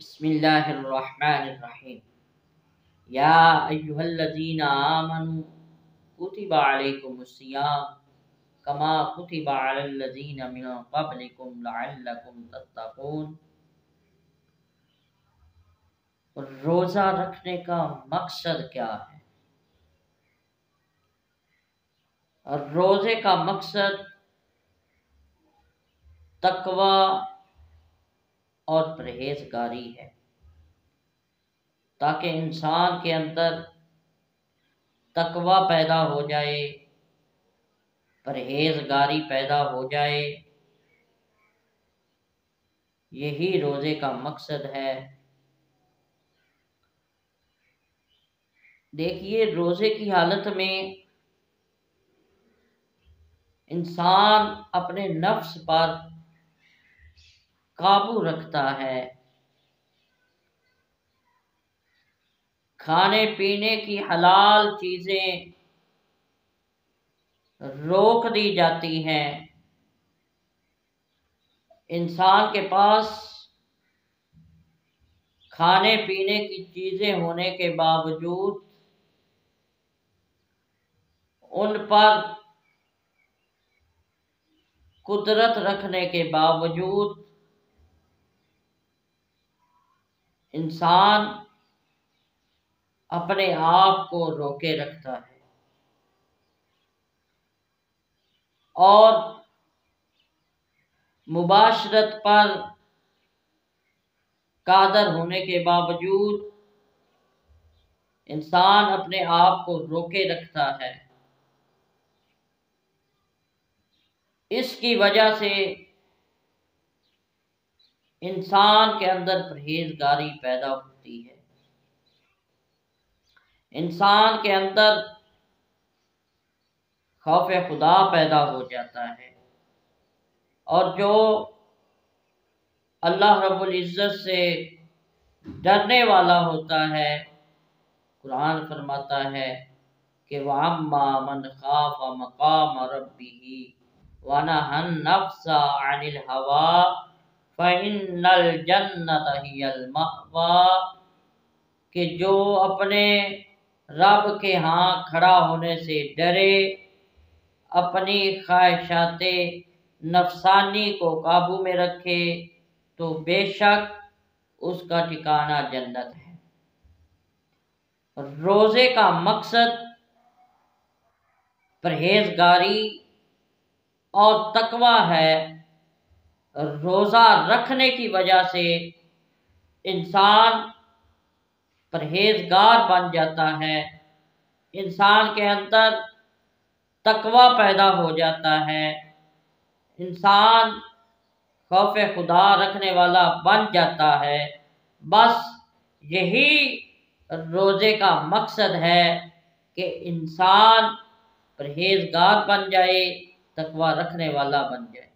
बिस्मिल्लाहिर्रहमानिर्रहीम। या अय्युहल्लज़ीना आमनू कुतिबा अलैकुमुस्सियाम कमा कुतिबा अलल्लज़ीना मिन क़ब्लिकुम लअल्लकुम तत्तक़ून। रोज़ा रखने का मकसद क्या है? और रोज़े का मकसद तकवा और परहेजगारी है, ताकि इंसान के अंदर तकवा पैदा हो जाए, परहेजगारी पैदा हो जाए। यही रोज़े का मकसद है। देखिए, रोज़े की हालत में इंसान अपने नफ्स पर काबू रखता है। खाने पीने की हलाल चीज़ें रोक दी जाती हैं। इंसान के पास खाने पीने की चीज़ें होने के बावजूद उन पर कुदरत रखने के बावजूद इंसान अपने आप को रोके रखता है और मुबाशरत पर कादर होने के बावजूद इंसान अपने आप को रोके रखता है। इसकी वजह से इंसान के अंदर परहेजगारी पैदा होती है। इंसान के अंदर खौफ खुदा पैदा हो जाता है और जो अल्लाह रब्बुल इज़्ज़त से डरने वाला होता है, कुरान फरमाता है कि वअम्मा मन खाफ मकाम रब्बिही व नहन नफ्सा अनिल हवा फ़इन्नल जन्नत हियल मअवा। कि जो अपने रब के यहाँ खड़ा होने से डरे, अपनी ख्वाहिशाते नफसानी को काबू में रखे, तो बेशक उसका ठिकाना जन्नत है। रोज़े का मकसद परहेजगारी और तकवा है। रोज़ा रखने की वजह से इंसान परहेजगार बन जाता है, इंसान के अंदर तकवा पैदा हो जाता है, इंसान खौफ खुदा रखने वाला बन जाता है। बस यही रोज़े का मकसद है कि इंसान परहेजगार बन जाए, तकवा रखने वाला बन जाए।